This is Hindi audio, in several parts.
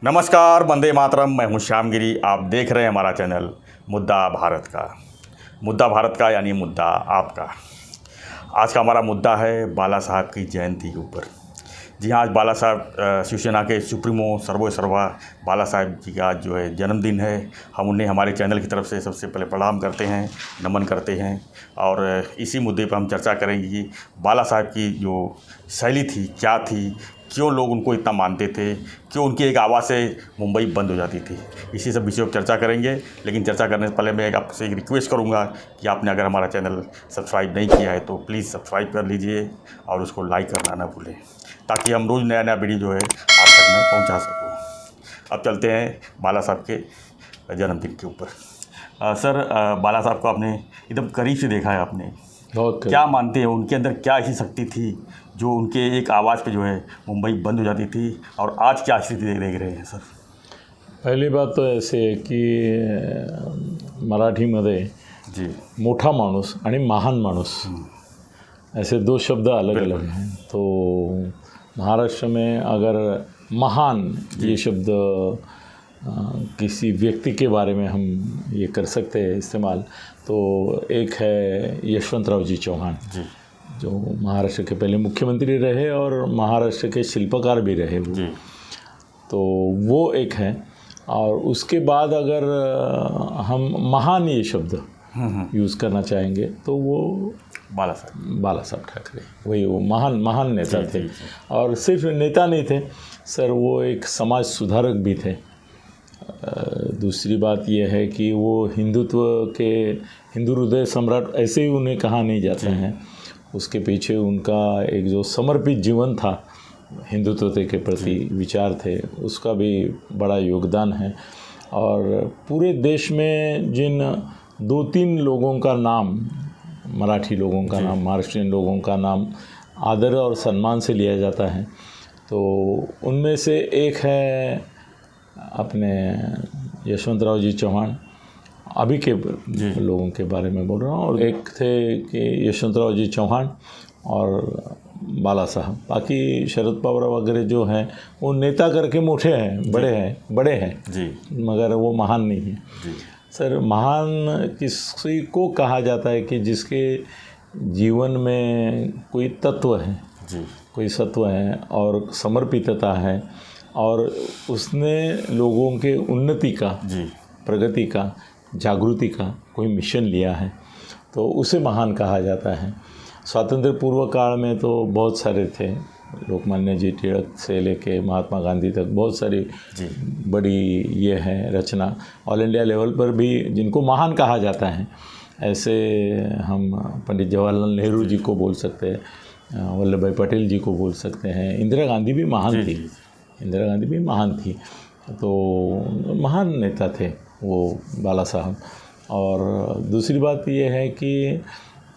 नमस्कार, वंदे मातरम। मैं हूं श्यामगिरी। आप देख रहे हैं हमारा चैनल मुद्दा भारत का। मुद्दा भारत का यानी मुद्दा आपका। आज का हमारा मुद्दा है बाला साहब की जयंती के ऊपर। जी हाँ, आज बाला साहब शिवसेना के सुप्रीमो सर्वो सर्वा बाला साहब जी का आज जो है जन्मदिन है। हम उन्हें हमारे चैनल की तरफ से सबसे पहले प्रणाम करते हैं, नमन करते हैं। और इसी मुद्दे पर हम चर्चा करेंगे कि बाला साहब की जो शैली थी, क्या थी, क्यों लोग उनको इतना मानते थे, क्यों उनकी एक आवाज़ से मुंबई बंद हो जाती थी। इसी सब विषयों पर चर्चा करेंगे। लेकिन चर्चा करने से पहले मैं आपसे एक रिक्वेस्ट करूंगा कि आपने अगर हमारा चैनल सब्सक्राइब नहीं किया है तो प्लीज़ सब्सक्राइब कर लीजिए और उसको लाइक करना ना भूलें, ताकि हम रोज़ नया नया वीडियो जो है आप तक मैं पहुँचा सकूँ। अब चलते हैं बाला साहब के जन्मदिन के ऊपर। सर, बाला साहब को आपने एकदम करीब से देखा है आपने, बहुत क्या मानते हैं उनके अंदर क्या ऐसी शक्ति थी जो उनके एक आवाज़ पे जो है मुंबई बंद हो जाती थी, और आज क्या स्थिति देख रहे हैं सर? पहिली बात तो ऐसे आहे की मराठीमध्ये जी, मोठा माणूस आणि महान माणूस ऐसे दो शब्द अलग अलग हैं। तो महाराष्ट्र में अगर महान ये शब्द किसी व्यक्ति के बारे में हम ये कर सकते हैं इस्तेमाल, तो एक है यशवंतराव जी चौहान जी, जो महाराष्ट्र के पहले मुख्यमंत्री रहे और महाराष्ट्र के शिल्पकार भी रहे वो। जी, तो वो एक है। और उसके बाद अगर हम महान ये शब्द यूज़ करना चाहेंगे तो वो बाला साहब ठाकरे, वही वो महान नेता जी, थे। जी, जी। और सिर्फ नेता नहीं थे सर, वो एक समाज सुधारक भी थे। दूसरी बात यह है कि वो हिंदू हृदय सम्राट ऐसे ही उन्हें कहा नहीं जाते हैं। उसके पीछे उनका एक जो समर्पित जीवन था, हिंदुत्व के प्रति विचार थे, उसका भी बड़ा योगदान है। और पूरे देश में जिन 2-3 लोगों का नाम, मराठी लोगों का नाम, महाराष्ट्रियन लोगों का नाम आदर और सम्मान से लिया जाता है, तो उनमें से एक है अपने यशवंतराव जी चौहान। अभी के लोगों के बारे में बोल रहा हूँ। और एक थे कि यशवंतराव जी चौहान और बाला साहब। बाकी शरद पवार वगैरह जो हैं वो नेता करके मोटे हैं, बड़े हैं जी, मगर वो महान नहीं है। जी, सर, महान किसी को कहा जाता है कि जिसके जीवन में कोई तत्व है, जी, कोई सत्व है और समर्पितता है, और उसने लोगों के उन्नति का, जी, प्रगति का, जागृति का कोई मिशन लिया है, तो उसे महान कहा जाता है। स्वातंत्र पूर्व काल में तो बहुत सारे थे, लोकमान्य जी तिलक से लेके महात्मा गांधी तक बहुत सारी बड़ी ये है रचना। ऑल इंडिया लेवल पर भी जिनको महान कहा जाता है, ऐसे हम पंडित जवाहरलाल नेहरू जी को बोल सकते हैं, वल्लभ भाई पटेल जी को बोल सकते हैं, इंदिरा गांधी भी महान थी। इंदिरा गांधी भी महान थी। तो महान नेता थे वो बाला साहब। और दूसरी बात ये है कि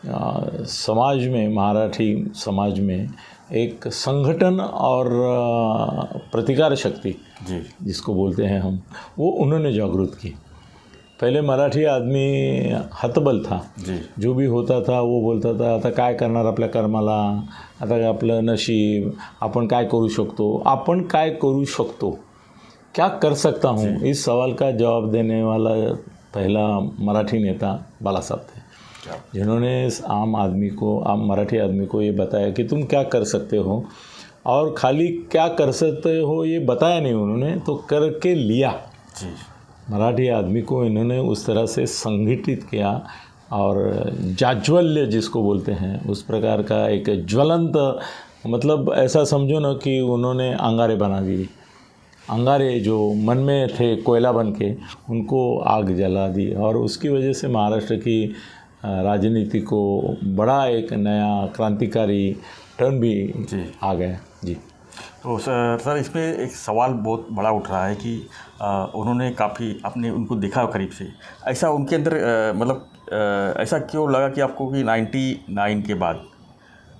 समाज में, मराठी समाज में एक संगठन और प्रतिकार शक्ति जिसको बोलते हैं हम, वो उन्होंने जागृत की। पहले मराठी आदमी हतबल था, जो भी होता था वो बोलता था आता काय करणार आपल्या कर्माला, आता आपलं नशीब, आपण काय करू शकतो, क्या कर सकता हूँ, इस सवाल का जवाब देने वाला पहला मराठी नेता बाला साहब थे, जिन्होंने आम मराठी आदमी को ये बताया कि तुम क्या कर सकते हो। और खाली क्या कर सकते हो ये बताया नहीं उन्होंने, तो करके लिया। मराठी आदमी को इन्होंने उस तरह से संगठित किया और जाज्वल्य जिसको बोलते हैं उस प्रकार का एक ज्वलंत, मतलब ऐसा समझो ना कि उन्होंने अंगारे बना दिए। अंगारे जो मन में थे कोयला बन के, उनको आग जला दी। और उसकी वजह से महाराष्ट्र की राजनीति को बड़ा एक नया क्रांतिकारी टर्न भी आ गया। जी, तो सर इसमें एक सवाल बहुत बड़ा उठ रहा है कि उन्होंने काफ़ी आपने उनको देखा करीब से, ऐसा उनके अंदर ऐसा क्यों लगा कि आपको कि 99 के बाद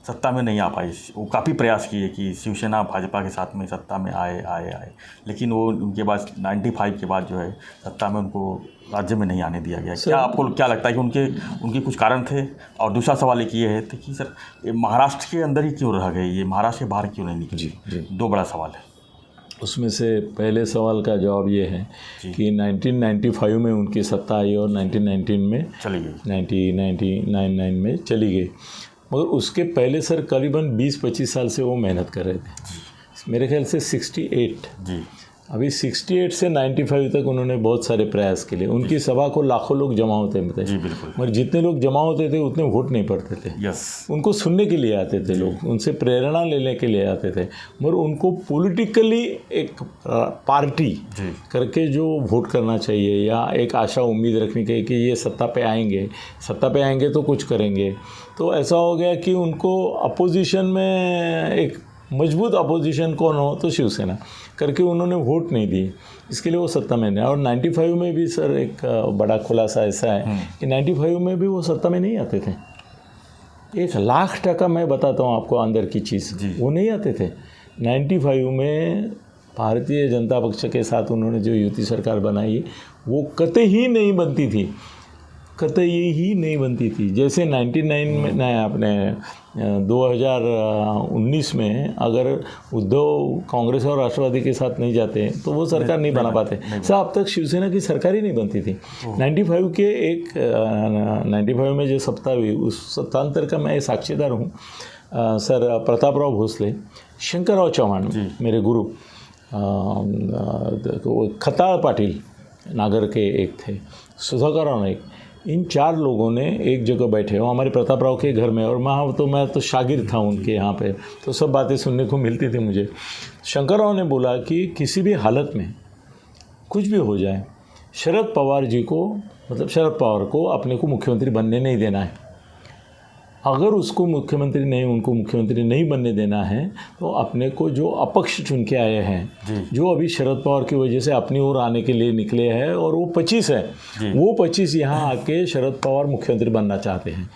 सत्ता में नहीं आ पाई? वो काफ़ी प्रयास किए कि शिवसेना भाजपा के साथ में सत्ता में आए, लेकिन वो उनके बाद 95 के बाद जो है सत्ता में उनको राज्य में नहीं आने दिया गया। क्या आपको क्या लगता है कि उनके कुछ कारण थे? और दूसरा सवाल एक ये है कि सर ये महाराष्ट्र के अंदर ही क्यों रह गए, ये महाराष्ट्र के बाहर क्यों नहीं निकले? जी, दो बड़ा सवाल है। उसमें से पहले सवाल का जवाब ये है कि 1995 में उनकी सत्ता आई और 1919 में चली गई, 1999 में चली गई। मगर उसके पहले सर करीबन 20-25 साल से वो मेहनत कर रहे थे, मेरे ख्याल से 68 जी, अभी 68 से 95 तक उन्होंने बहुत सारे प्रयास के लिए। उनकी सभा को लाखों लोग जमा होते थे जी बिल्कुल, मगर जितने लोग जमा होते थे उतने वोट नहीं पड़ते थे। यस, उनको सुनने के लिए आते थे लोग, उनसे प्रेरणा लेने के लिए आते थे, मगर उनको पॉलिटिकली एक पार्टी करके जो वोट करना चाहिए या एक आशा उम्मीद रखनी चाहिए कि ये सत्ता पे आएंगे तो कुछ करेंगे। तो ऐसा हो गया कि उनको अपोजिशन में एक मजबूत अपोजिशन कौन हो तो शिवसेना करके उन्होंने वोट नहीं दिए, इसके लिए वो सत्ता में नहीं। और 95 में भी सर एक बड़ा खुलासा ऐसा है कि 95 में भी वो सत्ता में नहीं आते थे। 1,00,000% मैं बताता हूँ आपको अंदर की चीज़, वो नहीं आते थे। 95 में भारतीय जनता पक्ष के साथ उन्होंने जो युति सरकार बनाई वो कतई ही नहीं बनती थी, कतई ही नहीं बनती थी। जैसे 99 में नहीं, अपने 2019 में अगर उद्धव कांग्रेस और राष्ट्रवादी के साथ नहीं जाते तो वो सरकार नहीं बना पाते। सर अब तक शिवसेना की सरकार ही नहीं बनती थी। 95 में जो सत्ता हुई उस सत्तांतर का मैं साक्षीदार हूँ। सर प्रतापराव भोसले, शंकरराव चौहान मेरे गुरु, खताळ पाटिल नागर के एक थे, सुधाकर नाईक, इन 4 लोगों ने एक जगह बैठे हो हमारे प्रतापराव के घर में। और मैं तो शागिर्द था उनके यहाँ पे, तो सब बातें सुनने को मिलती थी मुझे। शंकरराव ने बोला कि किसी भी हालत में कुछ भी हो जाए, शरद पवार जी को, मतलब शरद पवार को अपने को मुख्यमंत्री बनने नहीं देना है। अगर उसको उनको मुख्यमंत्री नहीं बनने देना है तो अपने को जो अपक्ष चुन के आए हैं, जो अभी शरद पवार की वजह से अपनी ओर आने के लिए निकले हैं, और वो 25 है, वो 25 यहाँ आके शरद पवार मुख्यमंत्री बनना चाहते हैं।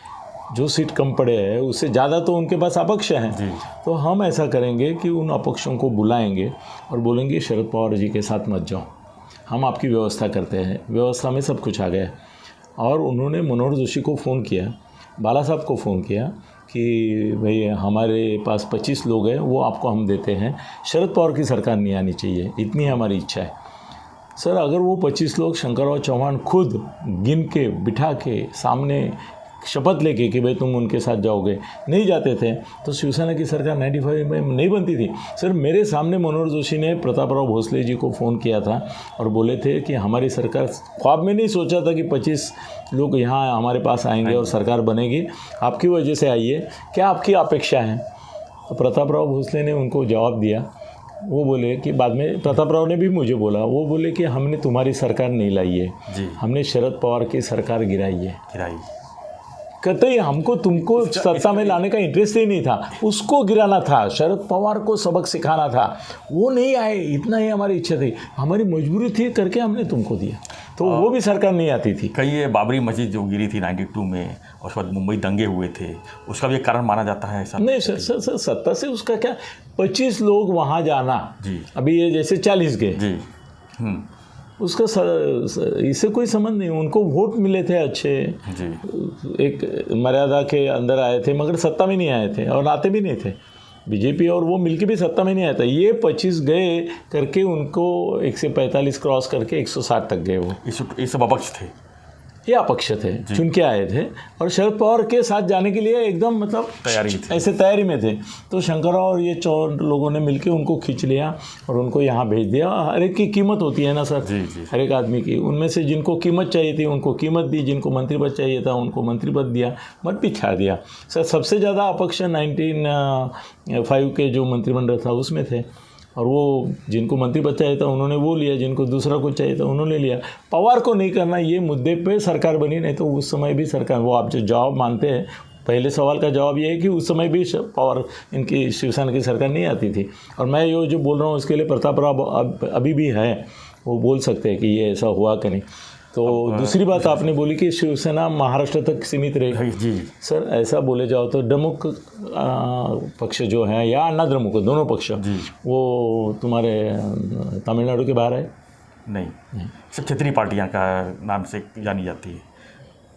जो सीट कम पड़े हैं उससे ज़्यादा तो उनके पास अपक्ष हैं। तो हम ऐसा करेंगे कि उन अपक्षों को बुलाएंगे और बोलेंगे शरद पवार जी के साथ मत जाओ, हम आपकी व्यवस्था करते हैं। व्यवस्था में सब कुछ आ गया। और उन्होंने मनोहर जोशी को फ़ोन किया, बाला साहब को फ़ोन किया कि भाई हमारे पास 25 लोग हैं, वो आपको हम देते हैं, शरद पवार की सरकार नहीं आनी चाहिए, इतनी हमारी इच्छा है। सर अगर वो 25 लोग शंकरराव चौहान खुद गिन के बिठा के सामने शपथ लेके कि भाई तुम उनके साथ जाओगे, नहीं जाते थे तो शिवसेना की सरकार 95 में नहीं बनती थी। सर मेरे सामने मनोहर जोशी ने प्रतापराव भोसले जी को फ़ोन किया था और बोले थे कि हमारी सरकार, ख्वाब में नहीं सोचा था कि 25 लोग यहाँ हमारे पास आएंगे और सरकार बनेगी, आपकी वजह से आई है, क्या आपकी अपेक्षा है? तो प्रतापराव भोसले ने उनको जवाब दिया। वो बोले कि बाद में प्रतापराव ने भी मुझे बोला, वो बोले कि हमने तुम्हारी सरकार नहीं लाई है, हमने शरद पवार की सरकार गिराई है। कतई हमको तुमको सत्ता में लाने का इंटरेस्ट ही नहीं था, उसको गिराना था, शरद पवार को सबक सिखाना था। वो नहीं आए, इतना ही हमारी इच्छा थी, हमारी मजबूरी थी करके हमने तुमको दिया। तो वो भी सरकार नहीं आती थी। कई ये बाबरी मस्जिद जो गिरी थी 92 में, और उसके बाद मुंबई दंगे हुए थे, उसका भी एक कारण माना जाता है ऐसा? नहीं सर, सत्ता से उसका क्या, 25 लोग वहाँ जाना, अभी ये जैसे 40 गए, उसका इससे कोई संबंध नहीं। उनको वोट मिले थे अच्छे, एक मर्यादा के अंदर आए थे, मगर सत्ता में नहीं आए थे और आते भी नहीं थे। बीजेपी और वो मिलके भी सत्ता में नहीं आया था। ये 25 गए करके उनको 145 क्रॉस करके 160 तक गए। वो ये सब अपक्ष थे, ये अपक्ष थे, चुन के आए थे और शरद पवार के साथ जाने के लिए एकदम मतलब ऐसे तैयारी में थे। तो शंकरराव और ये 4 लोगों ने मिलके उनको खींच लिया और उनको यहाँ भेज दिया। हर एक की कीमत होती है ना सर, हर एक आदमी की। उनमें से जिनको कीमत चाहिए थी उनको कीमत दी, जिनको मंत्री पद चाहिए था उनको मंत्री पद दिया, मत भी छाड़ दिया। सर सबसे ज़्यादा अपक्ष 1905 के जो मंत्रिमंडल था उसमें थे, और वो जिनको मंत्री पद चाहिए था उन्होंने वो लिया, जिनको दूसरा कुछ चाहिए था उन्होंने लिया। पवार को नहीं करना, ये मुद्दे पे सरकार बनी, नहीं तो उस समय भी सरकार, वो आप जो जवाब मानते हैं पहले सवाल का जवाब ये है कि उस समय भी पवार, इनकी शिवसेना की सरकार नहीं आती थी। और मैं ये जो बोल रहा हूँ उसके लिए प्रतापराव अभी भी है, वो बोल सकते हैं कि ये ऐसा हुआ कि नहीं। तो दूसरी बात आपने बोली कि शिवसेना महाराष्ट्र तक सीमित रहेगी। जी सर, ऐसा बोले जाओ तो द्रमुक पक्ष जो है या अन्ना द्रमुक, दोनों पक्ष, वो तुम्हारे तमिलनाडु के बाहर है? नहीं, सब क्षेत्रीय पार्टियां का नाम से जानी जाती है।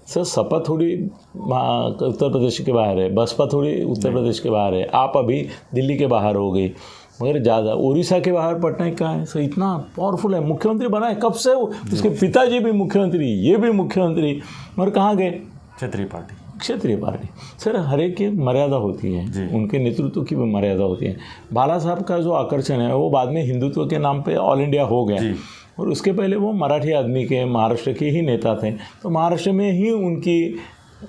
सर सपा थोड़ी उत्तर प्रदेश के बाहर है, बसपा थोड़ी उत्तर प्रदेश के बाहर है, आप अभी दिल्ली के बाहर हो गई। मगर ज़्यादा उड़ीसा के बाहर पटनायक कहाँ है सर, इतना पावरफुल है, मुख्यमंत्री बना है कब से वो, उसके पिताजी भी मुख्यमंत्री, ये भी मुख्यमंत्री, मगर कहाँ गए, क्षेत्रीय पार्टी। सर हर एक की मर्यादा होती है, उनके नेतृत्व की भी मर्यादा होती है। बाला साहब का जो आकर्षण है वो बाद में हिंदुत्व के नाम पे ऑल इंडिया हो गया, और उसके पहले वो मराठी आदमी के, महाराष्ट्र के ही नेता थे। तो महाराष्ट्र में ही उनकी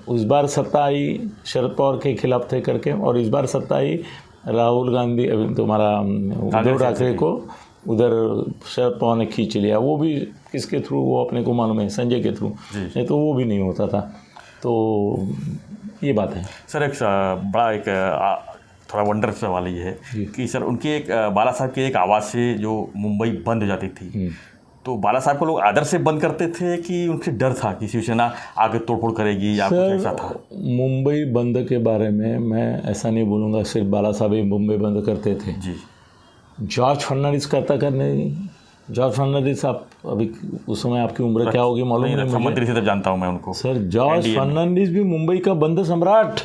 उस बार सत्ता आई, शरद पवार के खिलाफ थे करके, और इस बार सत्ता आई राहुल गांधी, तुम्हारा उद्धव ठाकरे को उधर शरद पवार ने खींच लिया। वो भी किसके थ्रू, वो अपने को मालूम है, संजय के थ्रू, नहीं तो वो भी नहीं होता था। तो ये बात है सर। एक बड़ा एक थोड़ा वंडर सवाल ये है कि सर उनकी एक बाला साहब की एक आवाज़ से जो मुंबई बंद हो जाती थी, तो बाला साहब को लोग आदर से बंद करते थे कि उनसे डर था कि शिवसेना आगे तोड़फोड़ करेगी या कुछ ऐसा था? मुंबई बंद के बारे में मैं ऐसा नहीं बोलूँगा सिर्फ बाला साहब ही मुंबई बंद करते थे जी। जॉर्ज फर्नांडिस करता करने, जॉर्ज फर्नांडिस, आप अभी उस समय आपकी उम्र क्या होगी मालूम नहीं, रक्षा मंत्री से तब जानता हूँ मैं उनको। सर जॉर्ज फर्नांडिस भी मुंबई का बंद सम्राट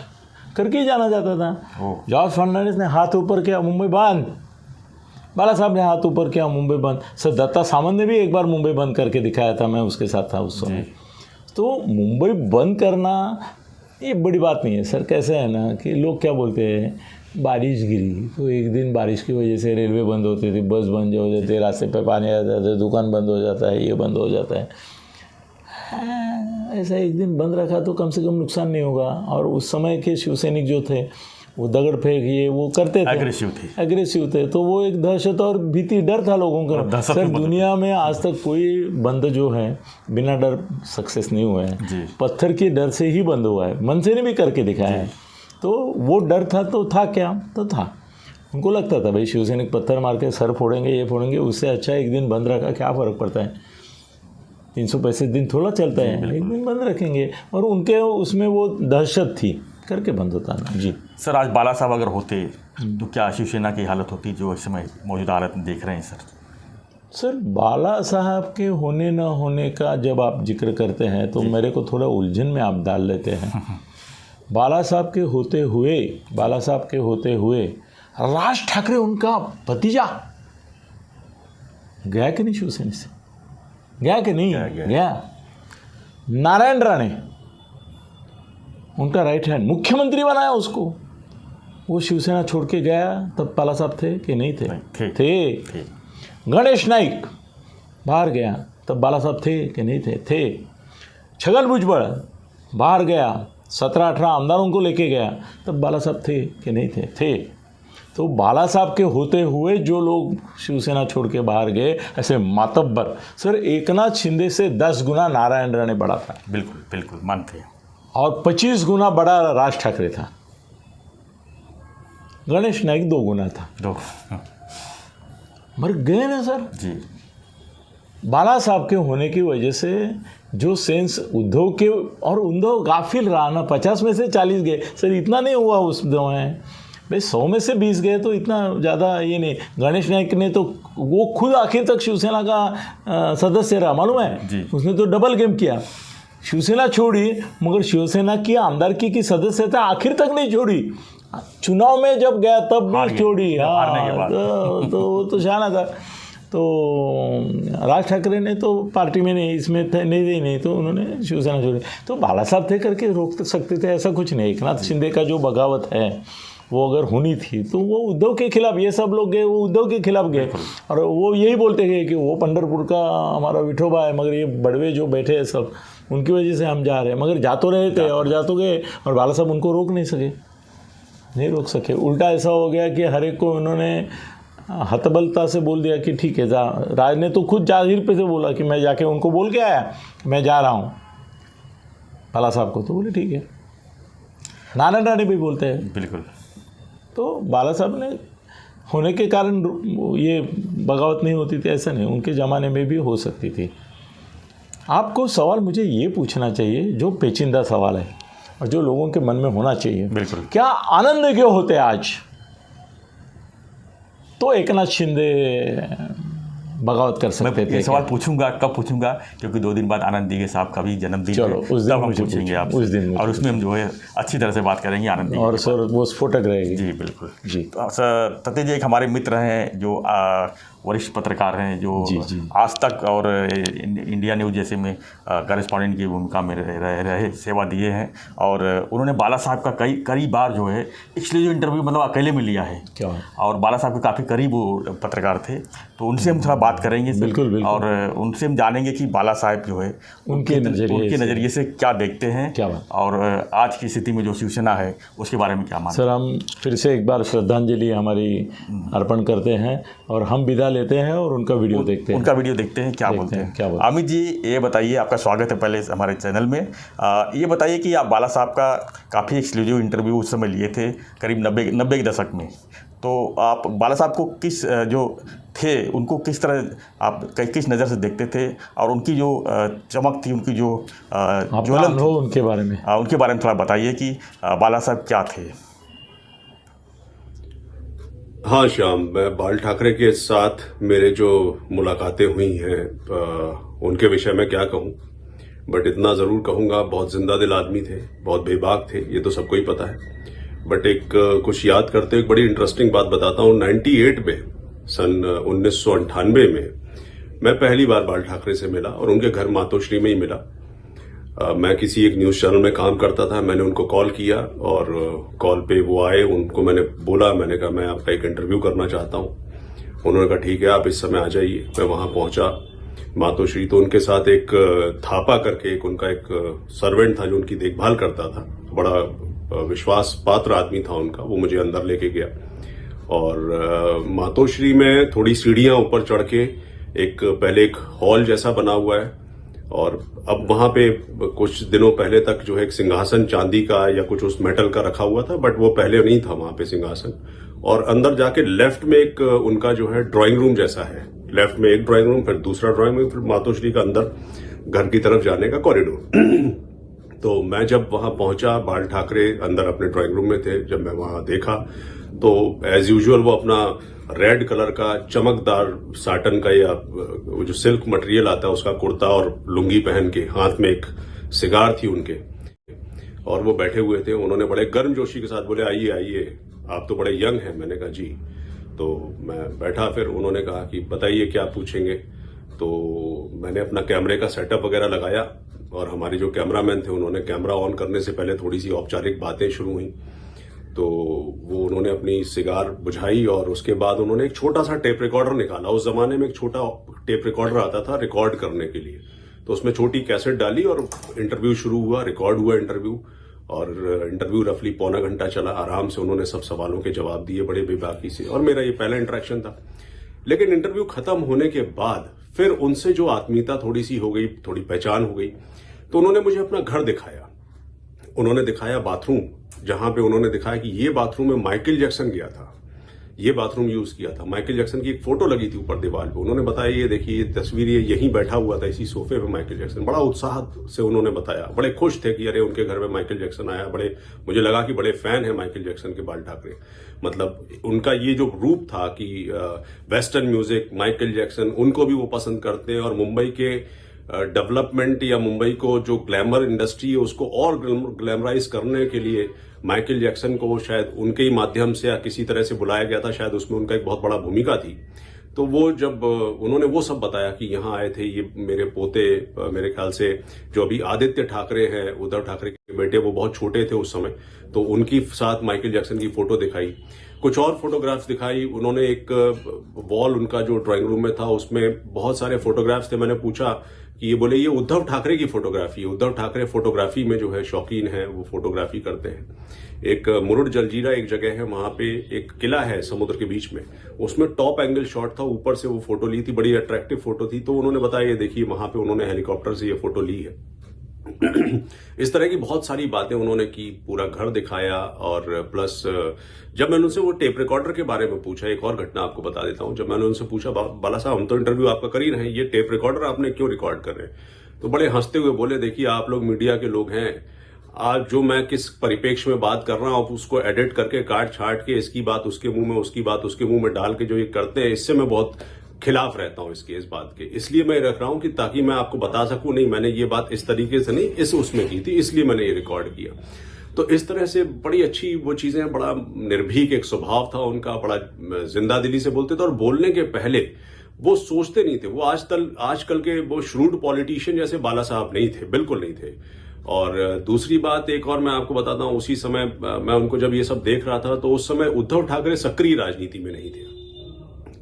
करके ही जाना जाता था। जॉर्ज फर्नांडिस ने हाथ ऊपर किया, मुंबई बंद। बाला साहब ने हाथ ऊपर किया, मुंबई बंद। सर दत्ता सामंत ने भी एक बार मुंबई बंद करके दिखाया था, मैं उसके साथ था उस समय। तो मुंबई बंद करना ये बड़ी बात नहीं है सर। कैसे है ना कि लोग क्या बोलते हैं, बारिश गिरी तो एक दिन बारिश की वजह से रेलवे बंद होती थी, बस बंद हो जाती है, रास्ते पे पानी आ जाता है, दुकान बंद हो जाता है, ये बंद हो जाता है। ऐसा एक दिन बंद रखा तो कम से कम नुकसान नहीं होगा। और उस समय के शिवसैनिक जो थे वो दगड़ फेंक ये वो करते थे, एग्रेसिव थे, तो वो एक दहशत और भीति, डर था लोगों का। सर दुनिया में आज तक कोई बंद जो है बिना डर सक्सेस नहीं हुआ है, पत्थर के डर से ही बंद हुआ है। मनसे ने भी करके दिखाया है। तो वो डर था तो था क्या, तो था, उनको लगता था भाई शिवसैनिक पत्थर मार के सर फोड़ेंगे, ये फोड़ेंगे, उससे अच्छा एक दिन बंद रखा क्या फ़र्क पड़ता है, 365 दिन थोड़ा चलता है, एक दिन बंद रखेंगे। और उनके उसमें वो दहशत थी, करके बंद होता ना जी। सर आज बाला साहब अगर होते तो क्या शिवसेना की हालत होती जो इस समय मौजूदा हालत में देख रहे हैं सर बाला साहब के होने न होने का जब आप जिक्र करते हैं तो मेरे को थोड़ा उलझन में आप डाल लेते हैं। बाला साहब के होते हुए राज ठाकरे उनका भतीजा गया कि नहीं शिवसेना से, गया कि नहीं गया। नारायण राणे उनका राइट हैंड, मुख्यमंत्री बनाया उसको, वो शिवसेना छोड़ के गया तब बाला साहब थे कि नहीं थे? थे। गणेश नाइक बाहर गया तब बाला साहब थे कि नहीं थे? छगन भुजबल बाहर गया, 17-18 आमदारों को लेके गया तब बाला साहब थे कि नहीं थे? तो बाला साहब के होते हुए जो लोग शिवसेना छोड़ के बाहर गए ऐसे मातब्बर, सर एकनाथ शिंदे से 10 गुना नारायण राणे बड़ा था। बिल्कुल बिल्कुल मानते हैं। और 25 गुना बड़ा राज ठाकरे था। गणेश नाइक 2 गुना था। मर गए ना सर जी। बाला साहब के होने की वजह से जो सेंस उद्धव के, और उद्धव गाफिल रहा ना, 50 में से 40 गए सर, इतना नहीं हुआ उस समय भाई, 100 में से 20 गए तो इतना ज़्यादा ये नहीं। गणेश नाइक ने तो वो खुद आखिर तक शिवसेना का सदस्य रहा, मालूम है जी। उसने तो डबल गेम किया, शिवसेना छोड़ी मगर शिवसेना की आमदारकी की सदस्यता आखिर तक नहीं छोड़ी। चुनाव में जब गया तब भी छोड़ी। हाँ तो शाना था। तो राज ठाकरे ने तो पार्टी में नहीं, इसमें थे नहीं तो उन्होंने शिवसेना छोड़ी। तो बाला साहब थे करके रोक सकते थे, ऐसा कुछ नहीं। एकनाथ शिंदे का जो बगावत है वो अगर होनी थी तो वो उद्धव के खिलाफ, ये सब लोग गए वो उद्धव के खिलाफ गए, और वो यही बोलते गए कि वो पंढरपुर का हमारा विठोबा है, मगर ये बड़वे जो बैठे हैं सब उनकी वजह से हम जा रहे हैं। मगर जा तो रहे थे और जा तो गए, और बाला साहब उनको रोक नहीं रोक सके। उल्टा ऐसा हो गया कि हर एक को उन्होंने हतबलता से बोल दिया कि ठीक है जा। राज ने तो खुद जाहिर पे से बोला कि मैं जाके उनको बोल के आया मैं जा रहा हूँ बाला साहब को, तो बोले ठीक है। नारायण राणे भी बोलते हैं बिल्कुल। तो बाला साहब ने होने के कारण ये बगावत नहीं होती थी, ऐसा नहीं, उनके ज़माने में भी हो सकती थी। आपको सवाल मुझे ये पूछना चाहिए जो पेचीदा सवाल है और जो लोगों के मन में होना चाहिए, बिल्कुल, क्या आनंद क्यों होते आज? तो एकनाथ शिंदे बगावत कर सकते थे। ये सवाल पूछूंगा, कब पूछूंगा, क्योंकि 2 दिन बाद आनंद दीघे साहब का भी जन्मदिन है, उस दिन तब हम मुझे पूछेंगे आप उस दिन और उसमें हम जो है अच्छी तरह से बात करेंगे आनंद दीघे और सर वो स्फोटक रहेगी। जी बिल्कुल जी। तो सर तते जी एक हमारे मित्र हैं जो वरिष्ठ पत्रकार हैं, जो जी। आज तक और इंडिया न्यूज़ जैसे में करेस्पॉन्डेंट की भूमिका में रहे सेवा दिए हैं, और उन्होंने बाला साहब का कई बार जो है इसलिए जो इंटरव्यू मतलब अकेले में लिया है। क्या? और बाला साहब के काफ़ी करीब वो पत्रकार थे, तो उनसे हम थोड़ा बात करेंगे। बिल्कुल। और उनसे हम जानेंगे कि बाला साहब जो है उनके नज़रिए से क्या देखते हैं, क्या बात, और आज की स्थिति में जो शिवसेना है उसके बारे में क्या मानते हैं। सर हम फिर से एक बार श्रद्धांजलि हमारी अर्पण करते हैं और हम विदा लेते हैं और उनका वीडियो देखते हैं। क्या बोलते हैं। अमित जी ये बताइए, आपका स्वागत है पहले हमारे चैनल में। ये बताइए कि आप बाला साहब का काफ़ी एक्सक्लूसिव इंटरव्यू उस समय लिए थे करीब 90 के दशक में, तो आप बाला साहब को किस जो थे उनको किस तरह आप किस नज़र से देखते थे, और उनकी जो चमक थी, उनकी जो ज्वलन थी, उनके बारे में थोड़ा बताइए कि बाला साहब क्या थे। हाँ श्याम, मैं बाल ठाकरे के साथ मेरे जो मुलाकातें हुई हैं उनके विषय में क्या कहूँ, बट इतना ज़रूर कहूँगा बहुत जिंदा दिल आदमी थे, बहुत बेबाक थे, ये तो सबको ही पता है। बट एक कुछ याद करते हुए एक बड़ी इंटरेस्टिंग बात बताता हूँ। 98 में, सन 1998 में मैं पहली बार बाल ठाकरे से मिला और उनके घर मातोश्री में ही मिला। मैं किसी एक न्यूज़ चैनल में काम करता था, मैंने उनको कॉल किया और कॉल पे वो आए, उनको मैंने बोला, मैंने कहा मैं आपका एक इंटरव्यू करना चाहता हूँ। उन्होंने कहा ठीक है आप इस समय आ जाइए। मैं वहां पहुंचा मातोश्री, तो उनके साथ एक थापा करके उनका एक सर्वेंट था जो उनकी देखभाल करता था, बड़ा विश्वास पात्र आदमी था उनका, वो मुझे अंदर लेके गया और मातोश्री में थोड़ी सीढ़ियां ऊपर चढ़ के पहले एक हॉल जैसा बना हुआ है, और अब वहां पे कुछ दिनों पहले तक जो है एक सिंहासन चांदी का या कुछ उस मेटल का रखा हुआ था, बट वो पहले नहीं था वहां पे सिंहासन। और अंदर जाके लेफ्ट में एक उनका जो है ड्राइंग रूम जैसा है, लेफ्ट में एक ड्राइंग रूम, फिर दूसरा ड्राइंग रूम, फिर मातोश्री का अंदर घर की तरफ जाने का कॉरिडोर। तो मैं जब वहां पहुंचा, बाल ठाकरे अंदर अपने ड्राइंग रूम में थे। जब मैं वहां देखा तो एज यूजुअल वो अपना रेड कलर का चमकदार साटन का या वो जो सिल्क मटेरियल आता है उसका कुर्ता और लुंगी पहन के, हाथ में एक सिगार थी उनके, और वो बैठे हुए थे। उन्होंने बड़े गर्मजोशी के साथ बोले आइए आइए, आप तो बड़े यंग हैं। मैंने कहा जी। तो मैं बैठा, फिर उन्होंने कहा कि बताइए क्या पूछेंगे। तो मैंने अपना कैमरे का सेटअप वगैरह लगाया और हमारे जो कैमरामैन थे उन्होंने कैमरा ऑन करने से पहले थोड़ी सी औपचारिक बातें शुरू हुई। तो वो उन्होंने अपनी सिगार बुझाई और उसके बाद उन्होंने एक छोटा सा टेप रिकॉर्डर निकाला। उस जमाने में एक छोटा टेप रिकॉर्डर आता था रिकॉर्ड करने के लिए, तो उसमें छोटी कैसेट डाली और इंटरव्यू शुरू हुआ, रिकॉर्ड हुआ इंटरव्यू। और इंटरव्यू रफली पौना घंटा चला। आराम से उन्होंने सब सवालों के जवाब दिए बड़े बेबाकी से, और मेरा ये पहला इंटरेक्शन था। लेकिन इंटरव्यू खत्म होने के बाद फिर उनसे जो आत्मीयता थोड़ी सी हो गई, थोड़ी पहचान हो गई, तो उन्होंने मुझे अपना घर दिखाया। उन्होंने दिखाया बाथरूम, जहां पे उन्होंने दिखाया कि ये बाथरूम में माइकल जैक्सन गया था, ये बाथरूम यूज किया था। माइकल जैक्सन की एक फोटो लगी थी ऊपर दीवार पे। उन्होंने बताया ये देखिए ये तस्वीर, ये यहीं बैठा हुआ था इसी सोफे पे माइकल जैक्सन। बड़ा उत्साह से उन्होंने बताया, बड़े खुश थे कि अरे उनके घर में माइकल जैक्सन आया। बड़े, मुझे लगा कि बड़े फैन है माइकल जैक्सन के बाल ठाकरे। मतलब उनका ये जो रूप था कि वेस्टर्न म्यूजिक, माइकल जैक्सन, उनको भी वो पसंद करते हैं, और मुंबई के डेवलपमेंट या मुंबई को जो ग्लैमर इंडस्ट्री है उसको और ग्लैमराइज करने के लिए माइकल जैक्सन को शायद उनके ही माध्यम से या किसी तरह से बुलाया गया था। शायद उसमें उनका एक बहुत बड़ा भूमिका थी। तो वो जब उन्होंने वो सब बताया कि यहाँ आए थे, ये मेरे पोते, मेरे ख्याल से जो अभी आदित्य ठाकरे हैं, उद्धव ठाकरे के बेटे, वो बहुत छोटे थे उस समय, तो उनकी साथ माइकल जैक्सन की फोटो दिखाई, कुछ और फोटोग्राफ्स दिखाई। उन्होंने एक वॉल उनका जो ड्राइंग रूम में था उसमें बहुत सारे फोटोग्राफ्स थे। मैंने पूछा कि ये बोले ये उद्धव ठाकरे की फोटोग्राफी है। उद्धव ठाकरे फोटोग्राफी में जो है शौकीन है, वो फोटोग्राफी करते हैं। एक मुरुड जलजीरा एक जगह है, वहां पे एक किला है समुद्र के बीच में, उसमें टॉप एंगल शॉट था, ऊपर से वो फोटो ली थी, बड़ी अट्रैक्टिव फोटो थी। तो उन्होंने बताया ये देखिए वहां पे उन्होंने हेलीकॉप्टर से ये फोटो ली है। इस तरह की बहुत सारी बातें उन्होंने की, पूरा घर दिखाया। और प्लस जब मैंने उनसे वो टेप रिकॉर्डर के बारे में पूछा, एक और घटना आपको बता देता हूं। जब मैंने उनसे पूछा बाला साहब हम तो इंटरव्यू आपका कर ही रहे हैं, ये टेप रिकॉर्डर आपने क्यों रिकॉर्ड कर रहे हैं? तो बड़े हंसते हुए बोले देखिए आप लोग मीडिया के लोग हैं, आज जो मैं किस परिप्रेक्ष्य में बात कर रहा हूं उसको एडिट करके काट छाट के इसकी बात उसके मुंह में, उसकी बात उसके मुंह में डाल के जो ये करते हैं, इससे मैं बहुत खिलाफ रहता हूं इस बात के, इसलिए मैं रख रहा हूं कि ताकि मैं आपको बता सकूं नहीं मैंने ये बात इस तरीके से नहीं इस उसमें की थी, इसलिए मैंने ये रिकॉर्ड किया। तो इस तरह से बड़ी अच्छी वो चीजें, बड़ा निर्भीक एक स्वभाव था उनका, बड़ा जिंदा दिली से बोलते थे और बोलने के पहले वो सोचते नहीं थे। वो आजकल के वो श्रूड पॉलिटिशियन जैसे बाला साहब नहीं थे, बिल्कुल नहीं थे। और दूसरी बात एक और मैं आपको बताता हूं, उसी समय मैं उनको जब ये सब देख रहा था तो उस समय उद्धव ठाकरे सक्रिय राजनीति में नहीं थे।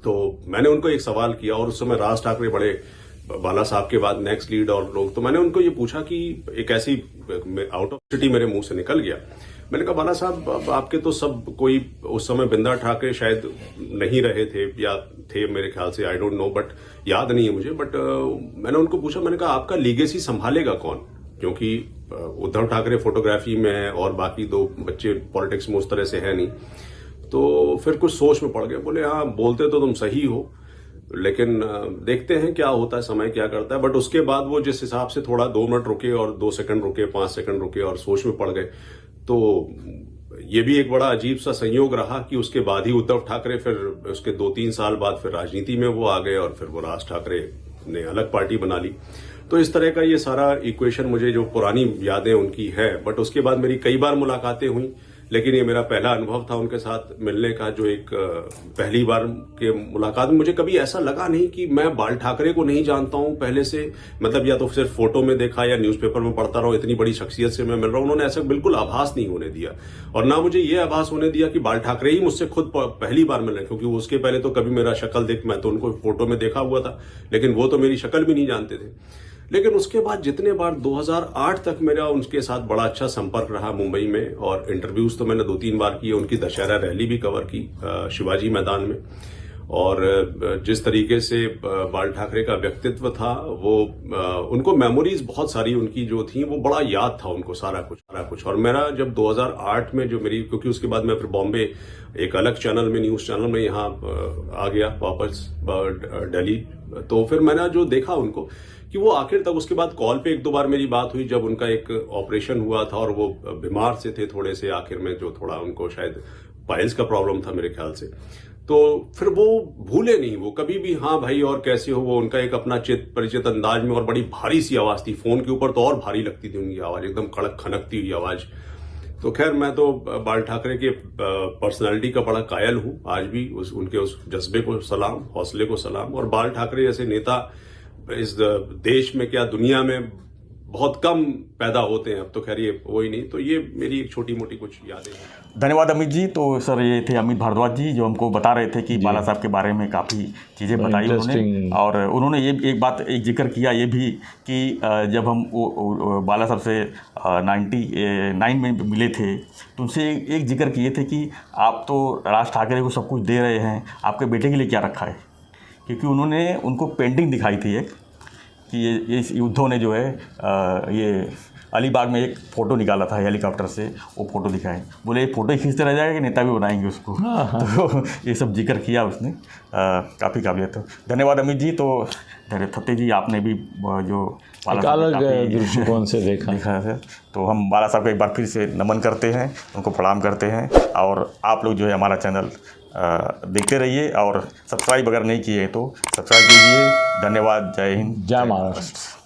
तो मैंने उनको एक सवाल किया और उस समय राज ठाकरे बड़े बाला साहब के बाद नेक्स्ट लीड और लोग, तो मैंने उनको ये पूछा कि एक ऐसी आउट ऑफ सिटी मेरे मुंह से निकल गया, मैंने कहा बाला साहब आपके तो सब कोई उस समय बिंदा ठाकरे शायद नहीं रहे थे या थे मेरे ख्याल से, आई डोंट नो, बट याद नहीं है मुझे। बट मैंने उनको पूछा, मैंने कहा आपका लीगेसी संभालेगा कौन, क्योंकि उद्धव ठाकरे फोटोग्राफी में है और बाकी दो बच्चे पॉलिटिक्स में उस तरह से है नहीं। तो फिर कुछ सोच में पड़ गए, बोले हाँ बोलते तो तुम सही हो लेकिन देखते हैं क्या होता है, समय क्या करता है। बट उसके बाद वो जिस हिसाब से थोड़ा 2 मिनट रुके और 2 सेकंड रुके, 5 सेकंड रुके और सोच में पड़ गए, तो ये भी एक बड़ा अजीब सा संयोग रहा कि उसके बाद ही उद्धव ठाकरे फिर उसके 2-3 साल बाद फिर राजनीति में वो आ गए और फिर वो राज ठाकरे ने अलग पार्टी बना ली। तो इस तरह का ये सारा इक्वेशन, मुझे जो पुरानी यादें उनकी है, बट उसके बाद मेरी कई बार मुलाकातें हुई, लेकिन ये मेरा पहला अनुभव था उनके साथ मिलने का, जो एक पहली बार के मुलाकात में मुझे कभी ऐसा लगा नहीं कि मैं बाल ठाकरे को नहीं जानता हूं पहले से, मतलब या तो सिर्फ फोटो में देखा या न्यूज़पेपर में पढ़ता रहा, इतनी बड़ी शख्सियत से मैं मिल रहा हूं। उन्होंने ऐसा बिल्कुल आभास नहीं होने दिया और ना मुझे ये आभास होने दिया कि बाल ठाकरे ही मुझसे खुद पहली बार मिल रहे, क्योंकि उसके पहले तो कभी मेरा शक्ल देख, मैं तो उनको फोटो में देखा हुआ था लेकिन वो तो मेरी शक्ल भी नहीं जानते थे। लेकिन उसके बाद जितने बार 2008 तक मेरा उनके साथ बड़ा अच्छा संपर्क रहा मुंबई में, और इंटरव्यूज तो मैंने 2-3 बार किए, उनकी दशहरा रैली भी कवर की शिवाजी मैदान में। और जिस तरीके से बाल ठाकरे का व्यक्तित्व था, वो उनको मेमोरीज बहुत सारी उनकी जो थी वो बड़ा याद था उनको सारा कुछ। और मेरा जब 2008 में जो मेरी, क्योंकि उसके बाद मैं फिर बॉम्बे एक अलग चैनल में, न्यूज चैनल में यहाँ आ गया वापस दिल्ली, तो फिर मैंने जो देखा उनको कि वो आखिर तक, उसके बाद कॉल पे 1-2 बार मेरी बात हुई जब उनका एक ऑपरेशन हुआ था और वो बीमार से थे थोड़े से, आखिर में जो थोड़ा उनको शायद पाइल्स का प्रॉब्लम था मेरे ख्याल से। तो फिर वो भूले नहीं, वो कभी भी हाँ भाई और कैसे हो, वो उनका एक अपना परिचित अंदाज में, और बड़ी भारी सी आवाज थी, फोन के ऊपर तो और भारी लगती थी उनकी आवाज, एकदम कड़क खनकती हुई आवाज। तो खैर मैं तो बाल ठाकरे के पर्सनालिटी का बड़ा कायल हूं आज भी, उनके उस जज्बे को सलाम, हौसले को सलाम। और बाल ठाकरे जैसे नेता इस देश में क्या दुनिया में बहुत कम पैदा होते हैं, अब तो खैर ये वो ही नहीं। तो ये मेरी एक छोटी मोटी कुछ यादें हैं। धन्यवाद अमित जी। तो सर ये थे अमित भारद्वाज जी जो हमको बता रहे थे कि बाला साहब के बारे में काफ़ी चीज़ें बताई उन्होंने, और उन्होंने ये एक जिक्र किया ये भी कि जब हम बाला साहब से 99 में मिले थे तो उनसे एक जिक्र किए थे कि आप तो राज ठाकरे को सब कुछ दे रहे हैं, आपके बेटे के लिए क्या रखा है, क्योंकि उन्होंने उनको पेंटिंग दिखाई थी एक कि ये उद्धव ने जो है ये अलीबाग में एक फ़ोटो निकाला था हेलीकॉप्टर से, वो फ़ोटो दिखाए, बोले ये फ़ोटो ही खींचते रह जाएगा कि नेता भी बनाएंगे उसको। तो ये सब जिक्र किया उसने, काफ़ी काबिलियत है। धन्यवाद अमित जी। तो थत्ते जी आपने भी जो बाला अलग दृष्टिकोण से देखा है, तो हम बाला साहब को एक बार फिर से नमन करते हैं, उनको प्रणाम करते हैं। और आप लोग जो है हमारा चैनल देखते रहिए और सब्सक्राइब अगर नहीं किए तो सब्सक्राइब कीजिए। धन्यवाद। जय हिंद, जय महाराष्ट्र।